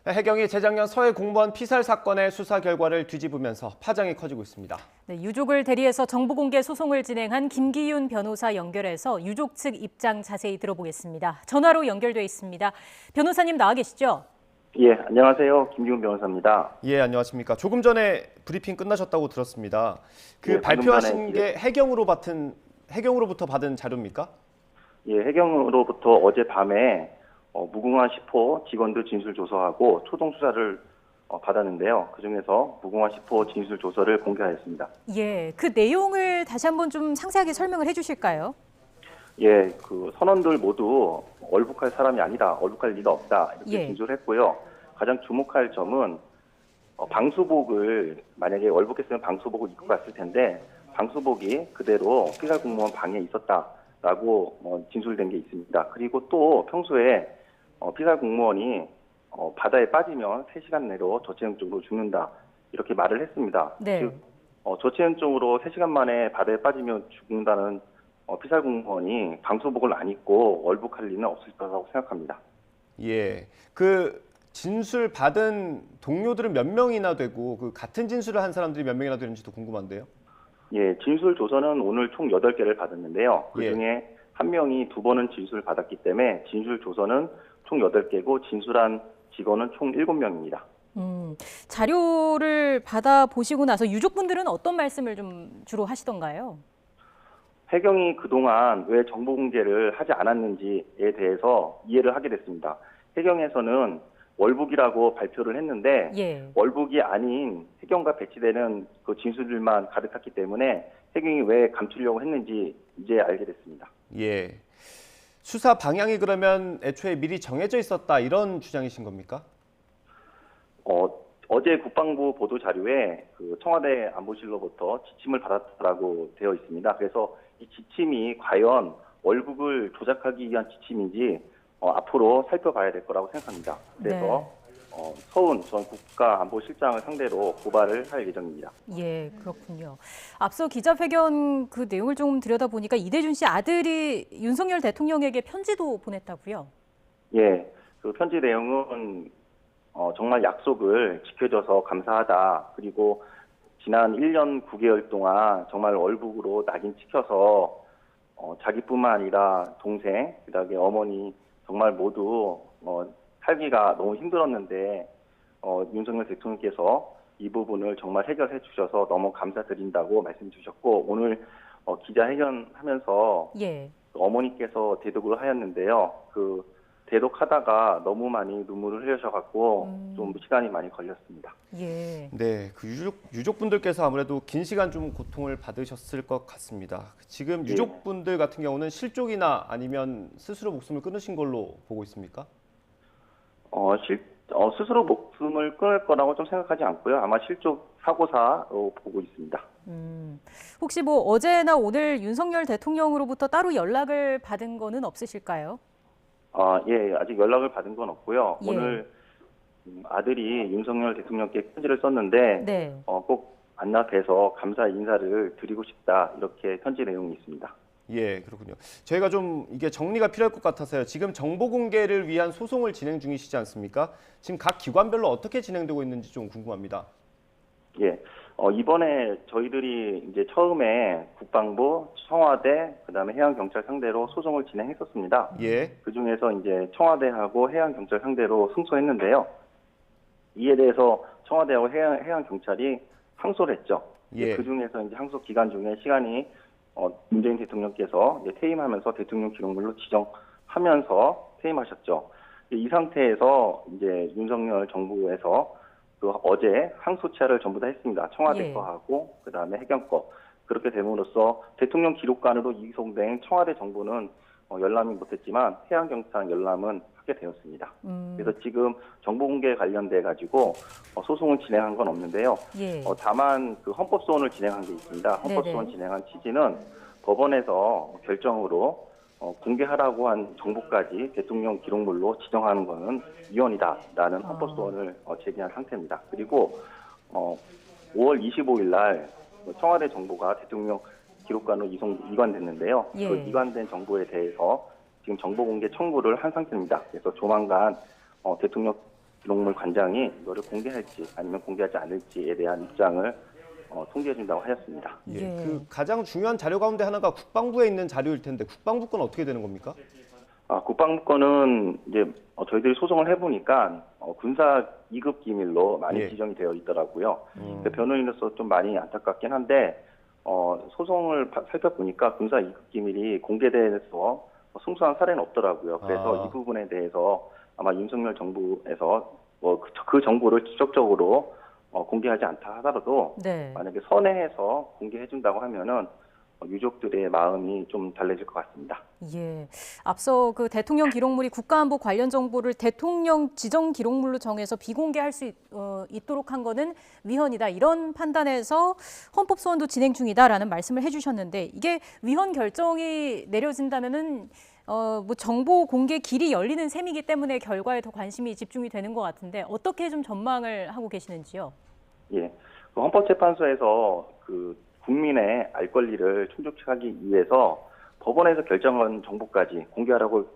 해경이 재작년 서해 공무원 피살 사건의 수사 결과를 뒤집으면서 파장이 커지고 있습니다. 네, 유족을 대리해서 정보공개 소송을 진행한 김기윤 변호사 연결해서 유족 측 입장 자세히 들어보겠습니다. 전화로 연결돼 있습니다. 변호사님 나와 계시죠? 예, 안녕하세요. 김기훈 변호사입니다. 예, 안녕하십니까. 조금 전에 브리핑 끝나셨다고 들었습니다. 예, 발표하신 게 해경으로부터 받은 자료입니까? 예, 해경으로부터 어젯밤에 무궁화 10호 직원들 진술 조서하고 초동 수사를 받았는데요. 그중에서 무궁화 10호 진술 조서를 공개하였습니다. 예, 그 내용을 다시 한번 좀 상세하게 설명을 해주실까요? 예, 그 선원들 모두 월북할 사람이 아니다, 월북할 리가 없다 이렇게 진술했고요. 가장 주목할 점은 방수복을 만약에 월북했으면 방수복을 입고 갔을 텐데 방수복이 그대로 피살 공무원 방에 있었다라고 진술된 게 있습니다. 그리고 또 평소에 피살 공무원이 바다에 빠지면 3시간 내로 저체온증으로 죽는다 이렇게 말을 했습니다. 네. 즉 저체온증으로 3시간 만에 바다에 빠지면 죽는다는 피살 공무원이 방수복을 안 입고 월북할 리는 없을 거라고 생각합니다. 예, 그 진술 받은 동료들은 몇 명이나 되고 그 같은 진술을 한 사람들이 몇 명이나 되는지도 궁금한데요. 예, 진술 조서는 오늘 총 8개를 받았는데요. 그중에 한 명이 2번은 진술을 받았기 때문에 진술 조서는 총 8개고 진술한 직원은 총 7명입니다. 자료를 받아보시고 나서 유족분들은 어떤 말씀을 좀 주로 하시던가요? 해경이 그동안 왜 정보 공개를 하지 않았는지에 대해서 이해를 하게 됐습니다. 해경에서는 월북이라고 발표를 했는데 월북이 아닌 해경과 배치되는 그 진술들만 가득했기 때문에 해경이 왜 감추려고 했는지 이제 알게 됐습니다. 예, 수사 방향이 그러면 애초에 미리 정해져 있었다 이런 주장이신 겁니까? 어제 국방부 보도 자료에 그 청와대 안보실로부터 지침을 받았다고 되어 있습니다. 그래서 이 지침이 과연 월북을 조작하기 위한 지침인지 앞으로 살펴봐야 될 거라고 생각합니다. 그래서 서훈 전 국가안보실장을 상대로 고발을 할 예정입니다. 예, 그렇군요. 앞서 기자회견 그 내용을 좀 들여다보니까 이대준 씨 아들이 윤석열 대통령에게 편지도 보냈다고요? 예, 그 편지 내용은 정말 약속을 지켜줘서 감사하다. 그리고 지난 1년 9개월 동안 정말 월북으로 낙인 찍혀서 자기뿐만 아니라 동생, 그다음에 어머니 정말 모두 살기가 너무 힘들었는데 윤석열 대통령께서 이 부분을 정말 해결해 주셔서 너무 감사드린다고 말씀 주셨고 오늘 기자회견하면서 어머니께서 대독을 하였는데요. 그 대독하다가 너무 많이 눈물을 흘리셔갖고 좀 시간이 많이 걸렸습니다. 예. 네, 그 유족분들께서 아무래도 긴 시간 좀 고통을 받으셨을 것 같습니다. 지금 유족분들 같은 경우는 실족이나 아니면 스스로 목숨을 끊으신 걸로 보고 있습니까? 스스로 목숨을 끊을 거라고 좀 생각하지 않고요. 아마 실족 사고사로 보고 있습니다. 혹시 뭐 어제나 오늘 윤석열 대통령으로부터 따로 연락을 받은 거는 없으실까요? 예, 아직 연락을 받은 건 없고요. 오늘 아들이 윤석열 대통령께 편지를 썼는데 꼭 만나 뵈서 감사 인사를 드리고 싶다 이렇게 편지 내용이 있습니다. 예, 그렇군요. 저희가 좀 이게 정리가 필요할 것 같아서요. 지금 정보 공개를 위한 소송을 진행 중이시지 않습니까? 지금 각 기관별로 어떻게 진행되고 있는지 좀 궁금합니다. 예, 이번에 저희들이 이제 처음에 국방부, 청와대, 그다음에 해양경찰 상대로 소송을 진행했었습니다. 그 중에서 이제 청와대하고 해양경찰 상대로 승소했는데요. 이에 대해서 청와대하고 해양경찰이 항소를 했죠. 그 중에서 이제 항소 기간 중에 시간이 문재인 대통령께서 이제 퇴임하면서 대통령 기록물로 지정하면서 퇴임하셨죠. 이 상태에서 이제 윤석열 정부에서 그 어제 항소차를 전부 다 했습니다. 청와대 거하고 그다음에 해경 거. 그렇게 됨으로써 대통령 기록관으로 이송된 청와대 정보는 열람이 못했지만 해양경찰 열람은 하게 되었습니다. 그래서 지금 정보 공개에 관련돼 가지고 소송을 진행한 건 없는데요. 다만 그 헌법소원을 진행한 게 있습니다. 헌법소원 진행한 취지는 법원에서 결정으로 공개하라고 한 정보까지 대통령 기록물로 지정하는 것은 위헌이다라는 헌법소원을 제기한 상태입니다. 그리고 5월 25일 날 청와대 정보가 대통령 기록관으로 이관됐는데요. 그 이관된 정보에 대해서 지금 정보 공개 청구를 한 상태입니다. 그래서 조만간 대통령 기록물 관장이 이거를 공개할지 아니면 공개하지 않을지에 대한 입장을 통지해준다고 하였습니다. 예. 그 가장 중요한 자료 가운데 하나가 국방부에 있는 자료일 텐데 국방부 건 어떻게 되는 겁니까? 국방부 건은 이제 저희들이 소송을 해보니까 군사 2급 기밀로 많이 지정이 되어 있더라고요. 변호인으로서 좀 많이 안타깝긴 한데 소송을 살펴보니까 군사 2급 기밀이 공개돼서 승소한 사례는 없더라고요. 그래서 이 부분에 대해서 아마 윤석열 정부에서 그 정보를 직접적으로 공개하지 않다 하더라도 네. 만약에 선회해서 공개해준다고 하면은 유족들의 마음이 좀 달래질 것 같습니다. 예. 앞서 그 대통령 기록물이 국가안보 관련 정보를 대통령 지정 기록물로 정해서 비공개할 수 있도록 한 거는 위헌이다. 이런 판단에서 헌법 소원도 진행 중이다라는 말씀을 해주셨는데 이게 위헌 결정이 내려진다면은 뭐 정보 공개 길이 열리는 셈이기 때문에 결과에 더 관심이 집중이 되는 것 같은데 어떻게 좀 전망을 하고 계시는지요? 예. 그 헌법재판소에서 그 국민의 알 권리를 충족하기 위해서 법원에서 결정한 정보까지 공개하라고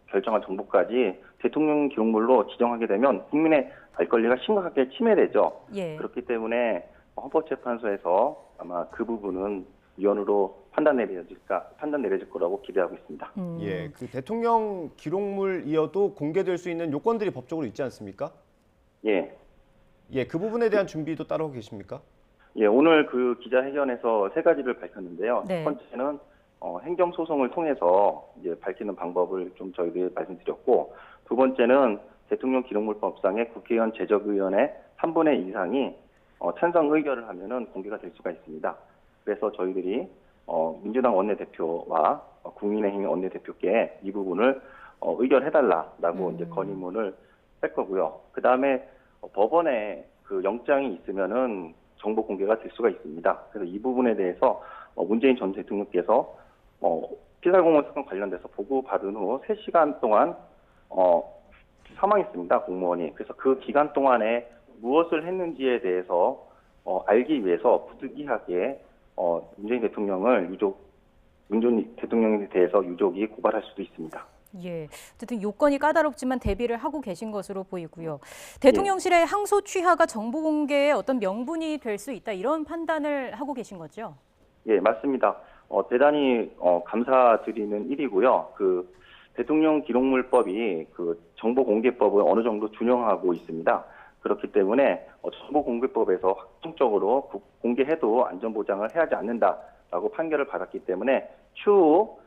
결정한 정보까지 대통령 기록물로 지정하게 되면 국민의 알 권리가 심각하게 침해되죠. 예. 그렇기 때문에 헌법재판소에서 아마 그 부분은 위헌으로 판단 내려질 거라고 기대하고 있습니다. 예, 그 대통령 기록물이어도 공개될 수 있는 요건들이 법적으로 있지 않습니까? 예. 예, 그 부분에 대한 준비도 따로 계십니까? 예, 오늘 그 기자회견에서 세 가지를 밝혔는데요. 네. 첫 번째는 행정소송을 통해서 이제 밝히는 방법을 좀 저희들이 말씀드렸고, 두 번째는 대통령 기록물법상의 국회의원 제적의원의 3분의 2 이상이 찬성 의결을 하면은 공개가 될 수가 있습니다. 그래서 저희들이 민주당 원내대표와 국민의힘 원내대표께 이 부분을 의결해달라라고 이제 건의문을 할 거고요. 그 다음에 법원에 그 영장이 있으면은 정보 공개가 될 수가 있습니다. 그래서 이 부분에 대해서 문재인 전 대통령께서 피살공무원 사건 관련돼서 보고받은 후 3시간 동안 사망했습니다. 공무원이. 그래서 그 기간 동안에 무엇을 했는지에 대해서 알기 위해서 부득이하게 문재인 대통령에 대해서 유족이 고발할 수도 있습니다. 예, 어쨌든 요건이 까다롭지만 대비를 하고 계신 것으로 보이고요. 대통령실의 항소 취하가 정보 공개의 어떤 명분이 될 수 있다 이런 판단을 하고 계신 거죠? 예, 맞습니다. 대단히 감사드리는 일이고요. 그 대통령 기록물법이 그 정보공개법을 어느 정도 준용하고 있습니다. 그렇기 때문에 정보공개법에서 확정적으로 공개해도 안전보장을 해야 하지 않는다라고 판결을 받았기 때문에 추후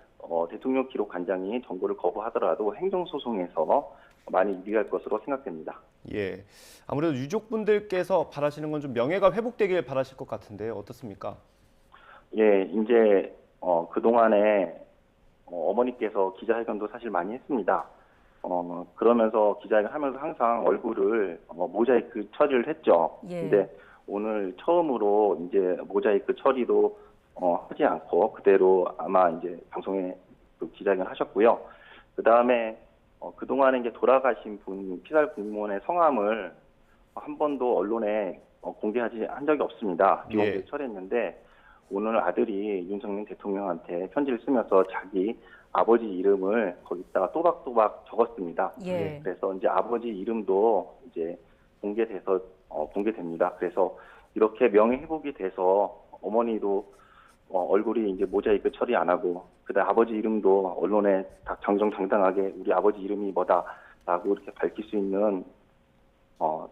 대통령 기록관장이 정보를 거부하더라도 행정소송에서 많이 유리할 것으로 생각됩니다. 예, 아무래도 유족분들께서 바라시는 건 좀 명예가 회복되길 바라실 것 같은데 어떻습니까? 예, 이제 그동안에 어머니께서 기자회견도 사실 많이 했습니다. 그러면서 기자회견 하면서 항상 얼굴을 모자이크 처리를 했죠. 예. 근데 오늘 처음으로 이제 모자이크 처리도 하지 않고 그대로 아마 이제 방송에 그 기자회견 하셨고요. 그 다음에 그동안에 이제 돌아가신 분 피살 공무원의 성함을 한 번도 언론에 공개하지 한 적이 없습니다. 비공개 예. 처리했는데 오늘 아들이 윤석열 대통령한테 편지를 쓰면서 자기 아버지 이름을 거기다가 또박또박 적었습니다. 예. 그래서 이제 아버지 이름도 이제 공개됩니다. 그래서 이렇게 명예 회복이 돼서 어머니도 얼굴이 이제 모자이크 처리 안 하고 그다음 아버지 이름도 언론에 다 정정당당하게 우리 아버지 이름이 뭐다라고 이렇게 밝힐 수 있는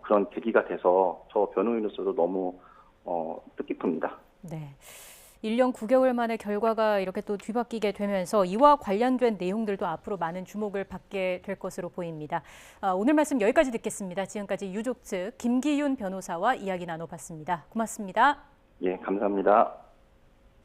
그런 계기가 돼서 저 변호인으로서도 너무 뜻깊습니다. 네. 1년 9개월 만에 결과가 이렇게 또 뒤바뀌게 되면서 이와 관련된 내용들도 앞으로 많은 주목을 받게 될 것으로 보입니다. 오늘 말씀 여기까지 듣겠습니다. 지금까지 유족 측 김기윤 변호사와 이야기 나눠봤습니다. 고맙습니다. 예, 감사합니다.